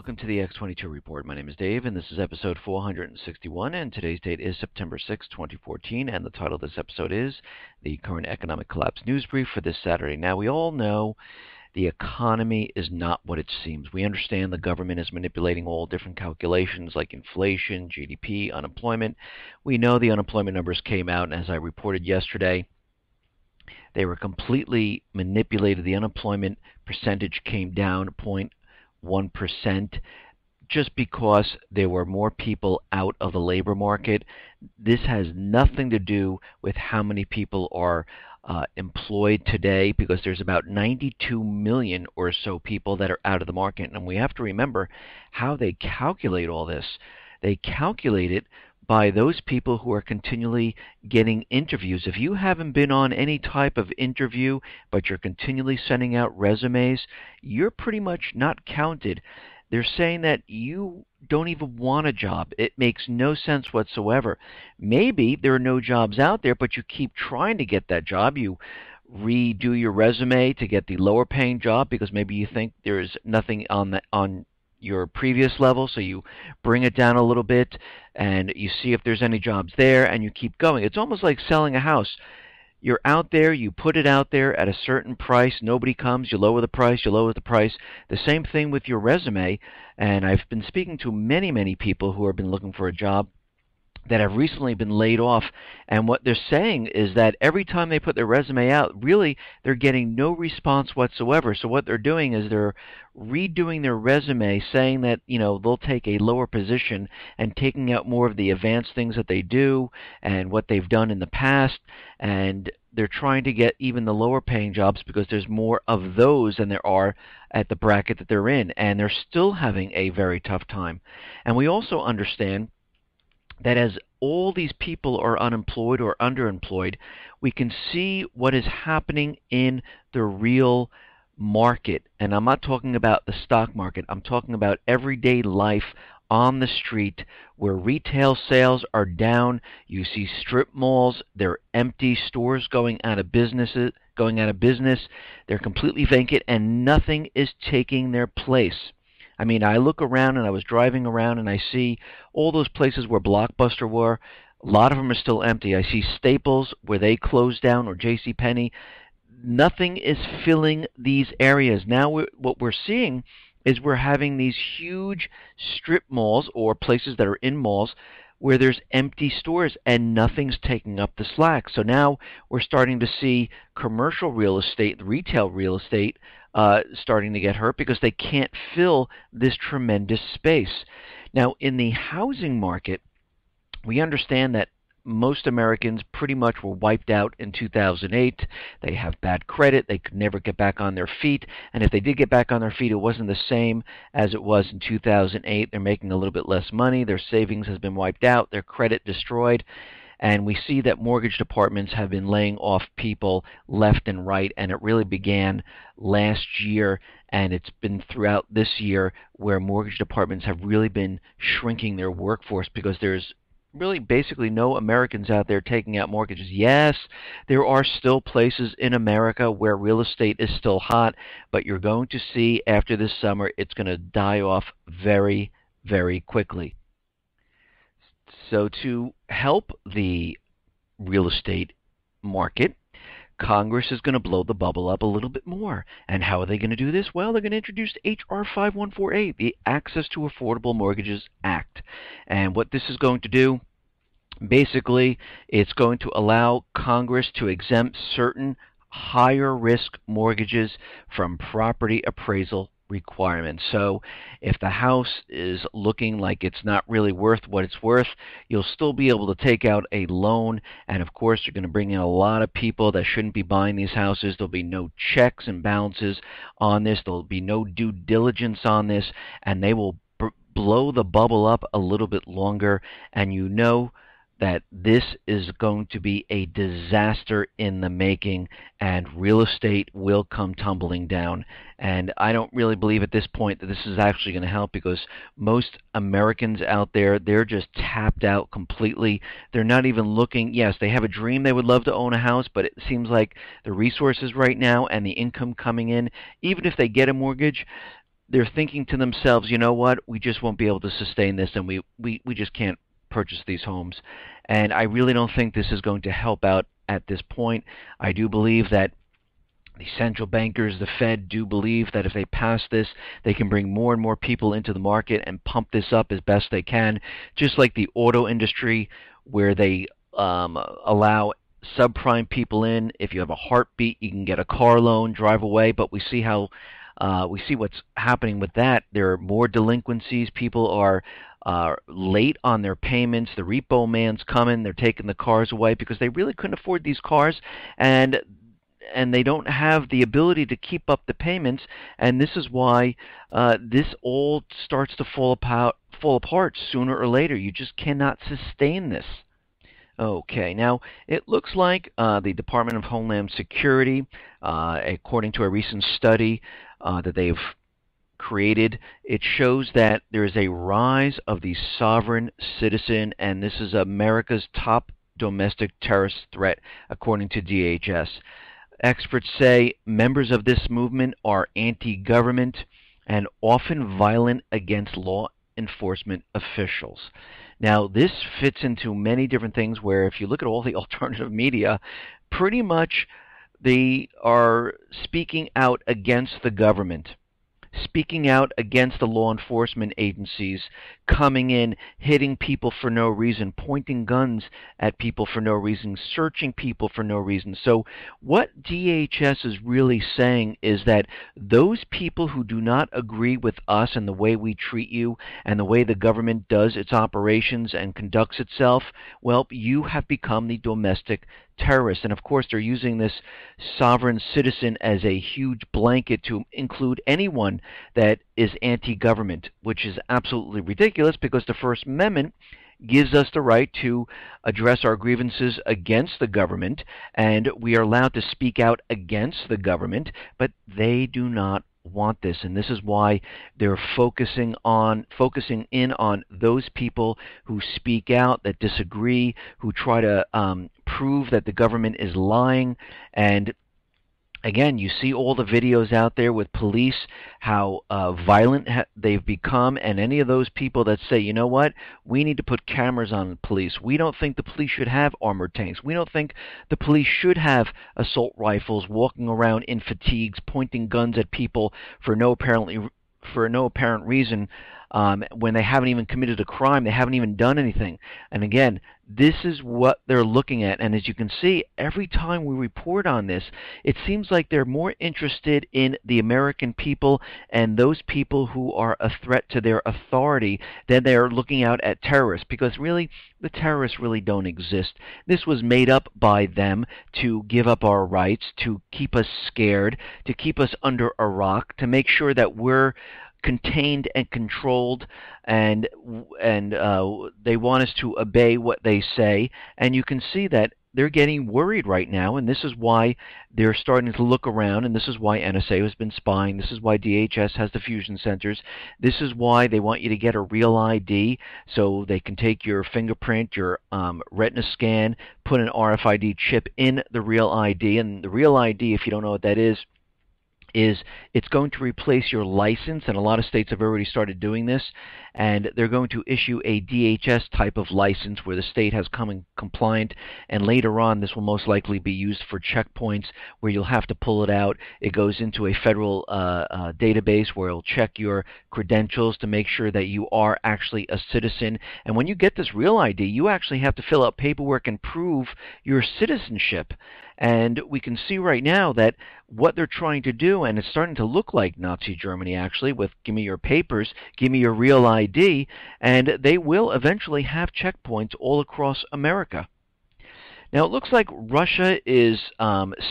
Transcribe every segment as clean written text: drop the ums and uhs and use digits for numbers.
welcome to the X22 Report. My name is Dave, and this is episode 461, and today's date is September 6, 2014, and the title of this episode is The Current Economic Collapse News Brief for this Saturday. Now, we all know the economy is not what it seems. We understand the government is manipulating all different calculations like inflation, GDP, unemployment. We know the unemployment numbers came out, and as I reported yesterday, they were completely manipulated. The unemployment percentage came down 0.1% just because there were more people out of the labor market. This has nothing to do with how many people are employed today, because there's about 92 million or so people that are out of the market. And we have to remember how they calculate all this. They calculate it by those people who are continually getting interviews. If you haven't been on any type of interview, but you're continually sending out resumes, you're pretty much not counted. They're saying that you don't even want a job. It makes no sense whatsoever. Maybe there are no jobs out there, but you keep trying to get that job. You redo your resume to get the lower paying job because maybe you think there is nothing on your previous level, so you bring it down a little bit and you see if there's any jobs there, and you keep going. It's almost like selling a house. You're out there, you put it out there at a certain price, nobody comes, you lower the price, you lower the price. The same thing with your resume, and I've been speaking to many people who have been looking for a job that have recently been laid off, and what they're saying is that every time they put their resume out, really they're getting no response whatsoever. So what they're doing is they're redoing their resume, saying that they'll take a lower position and taking out more of the advanced things that they do and what they've done in the past, and they're trying to get even the lower paying jobs because there's more of those than there are at the bracket that they're in, and they're still having a very tough time. And we also understand that as all these people are unemployed or underemployed, we can see what is happening in the real market. And I'm not talking about the stock market. I'm talking about everyday life on the street where retail sales are down. You see strip malls, they're empty, stores going out of business. They're completely vacant, and nothing is taking their place. I mean, I look around, and I was driving around, and I see all those places where Blockbuster were. A lot of them are still empty. I see Staples where they closed down, or JCPenney. Nothing is filling these areas. Now what we're seeing is we're having these huge strip malls or places that are in malls where there's empty stores and nothing's taking up the slack. So now we're starting to see commercial real estate, retail real estate, starting to get hurt because they can't fill this tremendous space. Now, in the housing market, we understand that most Americans pretty much were wiped out in 2008. They have bad credit. They could never get back on their feet. And if they did get back on their feet, it wasn't the same as it was in 2008. They're making a little bit less money. Their savings has been wiped out. Their credit destroyed. And we see that mortgage departments have been laying off people left and right, and it really began last year, and it's been throughout this year where mortgage departments have really been shrinking their workforce because there's really basically no Americans out there taking out mortgages. Yes, there are still places in America where real estate is still hot, but you're going to see after this summer it's going to die off very, very quickly. So to help the real estate market, Congress is going to blow the bubble up a little bit more. And how are they going to do this? Well, they're going to introduce H.R. 5148, the Access to Affordable Mortgages Act. And what this is going to do, basically, it's going to allow Congress to exempt certain higher risk mortgages from property appraisal requirements. So if the house is looking like it's not really worth what it's worth, you'll still be able to take out a loan, and of course you're going to bring in a lot of people that shouldn't be buying these houses. There'll be no checks and balances on this. There'll be no due diligence on this, and they will blow the bubble up a little bit longer, and you know that this is going to be a disaster in the making, and real estate will come tumbling down. And I don't really believe at this point that this is actually going to help, because most Americans out there, they're just tapped out completely. They're not even looking. Yes, they have a dream. They would love to own a house, but it seems like the resources right now and the income coming in, even if they get a mortgage, they're thinking to themselves, you know what, we just won't be able to sustain this, and we just can't purchase these homes. And I really don't think this is going to help out at this point. I do believe that the central bankers, the Fed, do believe that if they pass this, they can bring more and more people into the market and pump this up as best they can, just like the auto industry, where they allow subprime people in. If you have a heartbeat, you can get a car loan, drive away. But we see how we see what's happening with that. There are more delinquencies. People are late on their payments. The repo man's coming. They're taking the cars away because they really couldn't afford these cars, and they don't have the ability to keep up the payments. And this is why this all starts to fall apart sooner or later. You just cannot sustain this. Okay, now it looks like the Department of Homeland Security, according to a recent study that they've created, it shows that there is a rise of the sovereign citizen, and this is America's top domestic terrorist threat, according to DHS. Experts say members of this movement are anti-government and often violent against law enforcement officials. Now, this fits into many different things where if you look at all the alternative media, pretty much they are speaking out against the government, speaking out against the law enforcement agencies, coming in, hitting people for no reason, pointing guns at people for no reason, searching people for no reason. So what DHS is really saying is that those people who do not agree with us and the way we treat you and the way the government does its operations and conducts itself, well, you have become the domestic terrorists. And of course they're using this sovereign citizen as a huge blanket to include anyone that is anti-government, which is absolutely ridiculous because the First Amendment gives us the right to address our grievances against the government, and we are allowed to speak out against the government, but they do not want this. And this is why they're focusing in on those people who speak out, that disagree, who try to prove that the government is lying. And again, you see all the videos out there with police, how violent they've become, and any of those people that say, you know what, we need to put cameras on the police. We don't think the police should have armored tanks. We don't think the police should have assault rifles walking around in fatigues, pointing guns at people for no apparent reason. When they haven't even committed a crime, they haven't even done anything. And again, this is what they're looking at. And as you can see, every time we report on this, it seems like they're more interested in the American people and those people who are a threat to their authority than they're looking out at terrorists, because really, the terrorists really don't exist. This was made up by them to give up our rights, to keep us scared, to keep us under a rock, to make sure that we're contained and controlled, and they want us to obey what they say. And you can see that they're getting worried right now, and this is why they're starting to look around, and this is why NSA has been spying. This is why DHS has the fusion centers. This is why they want you to get a real ID so they can take your fingerprint, your retina scan, put an RFID chip in the real ID. And the real ID, if you don't know what that is it's going to replace your license, and a lot of states have already started doing this, and they're going to issue a DHS type of license where the state has come in compliant, and later on this will most likely be used for checkpoints where you'll have to pull it out. It goes into a federal database where it'll check your credentials to make sure that you are actually a citizen. And when you get this real ID, you actually have to fill out paperwork and prove your citizenship. And we can see right now that what they're trying to do, and it's starting to look like Nazi Germany actually, with give me your papers, give me your real ID, and they will eventually have checkpoints all across America. Now, it looks like Russia is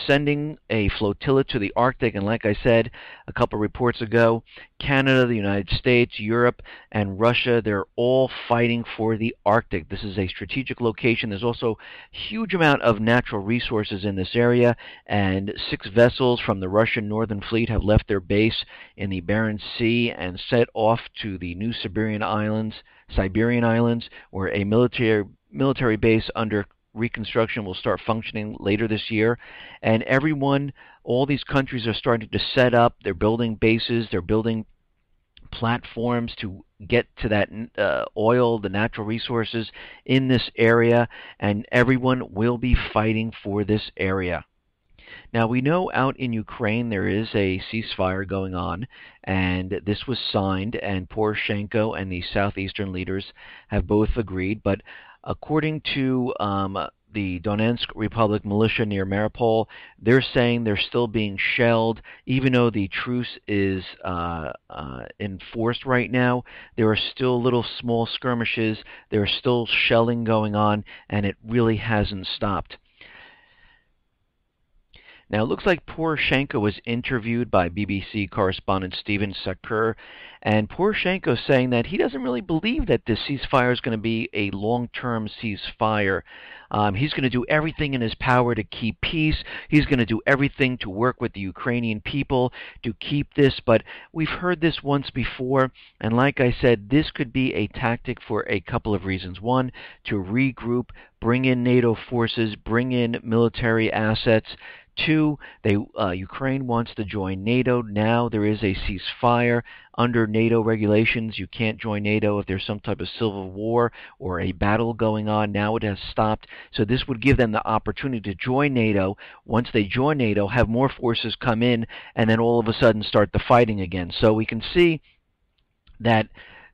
sending a flotilla to the Arctic, and like I said a couple reports ago, Canada, the United States, Europe, and Russia, they're all fighting for the Arctic. This is a strategic location. There's also a huge amount of natural resources in this area, and 6 vessels from the Russian Northern Fleet have left their base in the Barents Sea and set off to the new Siberian Islands, where a military base under reconstruction will start functioning later this year. And all these countries are starting to set up. They're building bases, they're building platforms to get to that oil, the natural resources in this area, and everyone will be fighting for this area. Now, we know out in Ukraine there is a ceasefire going on, and this was signed, and Poroshenko and the southeastern leaders have both agreed. But according to the Donetsk Republic militia near Mariupol, they're saying they're still being shelled. Even though the truce is enforced right now, there are still little small skirmishes. There are still shelling going on, and it really hasn't stopped. Now, it looks like Poroshenko was interviewed by BBC correspondent Stephen Sakur, and Poroshenko is saying that he doesn't really believe that this ceasefire is going to be a long-term ceasefire. He's going to do everything in his power to keep peace. He's going to do everything to work with the Ukrainian people to keep this, but we've heard this once before, and like I said, this could be a tactic for a couple of reasons. One, to regroup, bring in NATO forces, bring in military assets. Two, Ukraine wants to join NATO. Now there is a ceasefire. Under NATO regulations, you can't join NATO if there's some type of civil war or a battle going on. Now it has stopped. So this would give them the opportunity to join NATO. Once they join NATO, have more forces come in, and then all of a sudden start the fighting again. So we can see that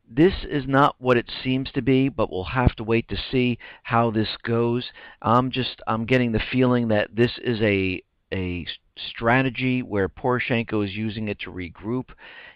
this is not what it seems to be, but we'll have to wait to see how this goes. I'm getting the feeling that this is a strategy where Poroshenko is using it to regroup.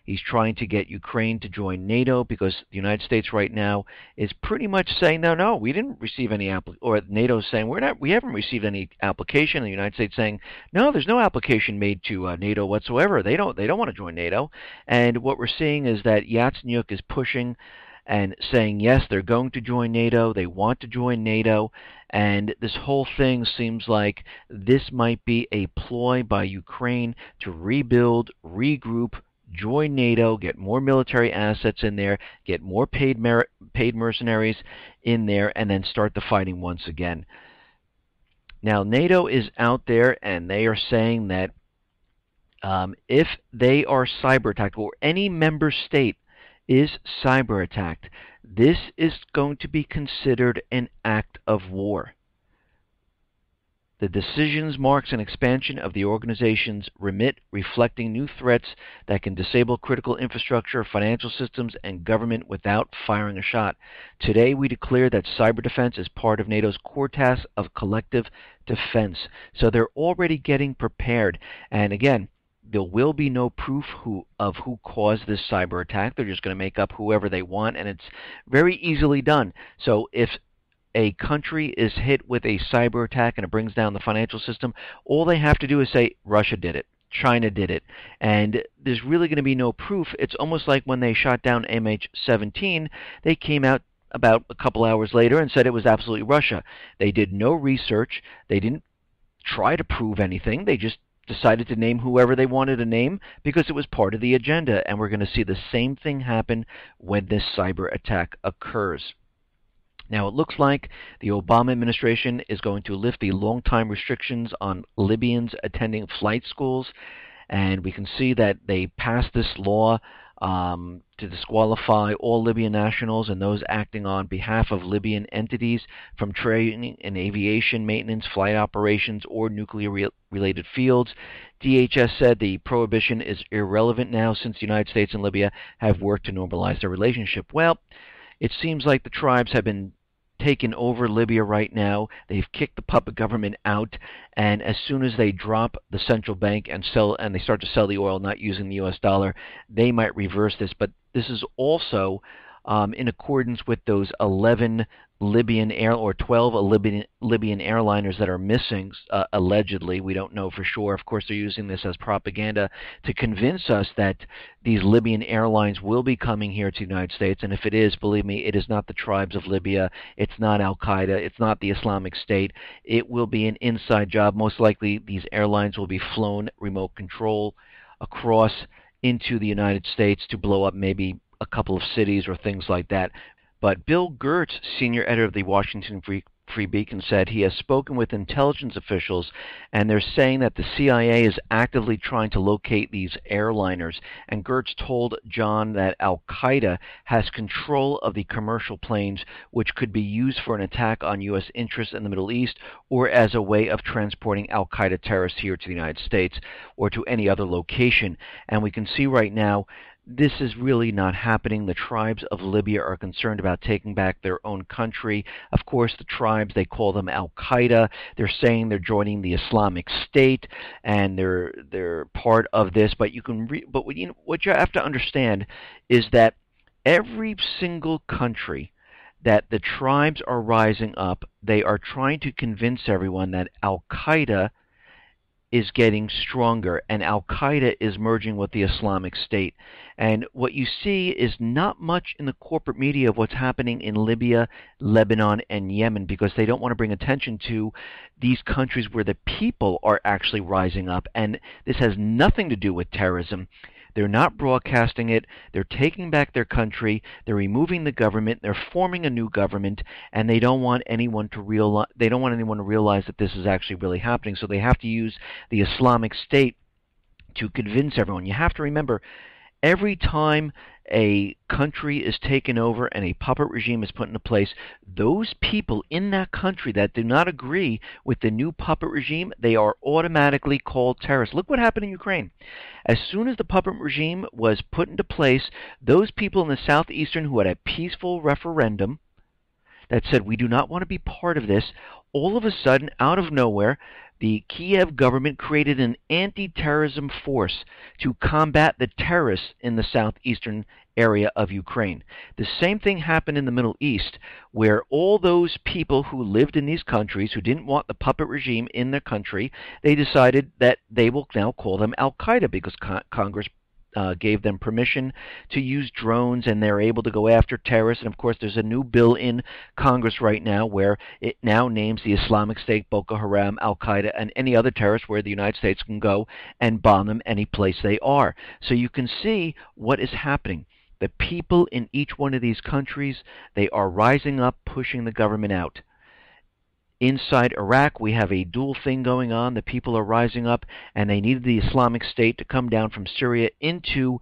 He's trying to get Ukraine to join NATO because the United States right now is pretty much saying, no, we didn't receive any or NATO is saying we haven't received any application. And the United States saying, no, there's no application made to NATO whatsoever. They don't want to join NATO. And what we're seeing is that Yatsenyuk is pushing and saying, yes, they're going to join NATO, they want to join NATO, and this whole thing seems like this might be a ploy by Ukraine to rebuild, regroup, join NATO, get more military assets in there, get more paid mercenaries in there, and then start the fighting once again. Now, NATO is out there, and they are saying that if they are cyber attacked, or any member state is cyber attacked, this is going to be considered an act of war. The decisions marks an expansion of the organization's remit, reflecting new threats that can disable critical infrastructure, financial systems, and government without firing a shot. Today, we declare that cyber defense is part of NATO's core task of collective defense. So they're already getting prepared. And again, there will be no proof of who caused this cyber attack. They're just going to make up whoever they want, and it's very easily done. So if a country is hit with a cyber attack and it brings down the financial system, all they have to do is say, Russia did it, China did it, and there's really going to be no proof. It's almost like when they shot down MH17, they came out about a couple hours later and said it was absolutely Russia. They did no research. They didn't try to prove anything. They just decided to name whoever they wanted to name because it was part of the agenda, and we're going to see the same thing happen when this cyber attack occurs. Now, it looks like the Obama administration is going to lift the long-time restrictions on Libyans attending flight schools, and we can see that they passed this law to disqualify all Libyan nationals and those acting on behalf of Libyan entities from training in aviation, maintenance, flight operations, or nuclear-related fields. DHS said the prohibition is irrelevant now since the United States and Libya have worked to normalize their relationship. Well, it seems like the tribes have been taken over Libya right now. They've kicked the puppet government out, and as soon as they drop the central bank and they start to sell the oil not using the US dollar, they might reverse this. But this is also in accordance with those 11 Libyan or 12 Libyan airliners that are missing, allegedly. We don't know for sure. Of course, they're using this as propaganda to convince us that these Libyan airlines will be coming here to the United States. And if it is, believe me, it is not the tribes of Libya. It's not Al-Qaeda. It's not the Islamic State. It will be an inside job. Most likely, these airlines will be flown remote control across into the United States to blow up maybe a couple of cities or things like that. But Bill Gertz, senior editor of the Washington Free Beacon said he has spoken with intelligence officials, and they're saying that the CIA is actively trying to locate these airliners. And Gertz told John that Al-Qaeda has control of the commercial planes, which could be used for an attack on U.S. interests in the Middle East or as a way of transporting Al-Qaeda terrorists here to the United States or to any other location. And we can see right now this is really not happening. The tribes of Libya are concerned about taking back their own country. Of course, the tribes, they call them Al-Qaeda. They're saying they're joining the Islamic State, and they're part of this. But what you have to understand is that every single country that the tribes are rising up, they are trying to convince everyone that Al-Qaeda is getting stronger, and Al-Qaeda is merging with the Islamic State. And what you see is not much in the corporate media of what's happening in Libya, Lebanon, and Yemen, because they don't want to bring attention to these countries where the people are actually rising up. And this has nothing to do with terrorism. They're not broadcasting it. They're taking back their country. They're removing the government. They're forming a new government, and they don't want anyone to realize. They don't want anyone to realize that this is actually really happening. So they have to use the Islamic State to convince everyone. You have to remember, every time a country is taken over and a puppet regime is put into place, those people in that country that do not agree with the new puppet regime, they are automatically called terrorists. Look what happened in Ukraine. As soon as the puppet regime was put into place, those people in the southeastern who had a peaceful referendum that said, we do not want to be part of this, all of a sudden, out of nowhere, the Kiev government created an anti-terrorism force to combat the terrorists in the southeastern area of Ukraine. The same thing happened in the Middle East, where all those people who lived in these countries who didn't want the puppet regime in their country, they decided that they will now call them Al-Qaeda because Congress gave them permission to use drones, and they're able to go after terrorists. And of course, there's a new bill in Congress right now where it now names the Islamic State, Boko Haram, Al-Qaeda, and any other terrorists where the United States can go and bomb them any place they are. So you can see what is happening. The people in each one of these countries, they are rising up, pushing the government out. Inside Iraq, we have a dual thing going on. The people are rising up, and they needed the Islamic State to come down from Syria into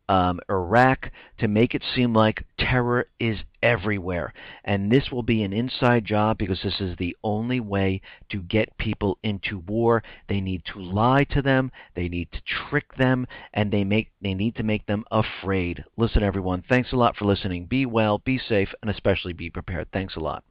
Iraq to make it seem like terror is everywhere. And this will be an inside job because this is the only way to get people into war. They need to lie to them, they need to trick them, and they need to make them afraid. Listen, everyone, thanks a lot for listening. Be well, be safe, and especially be prepared. Thanks a lot.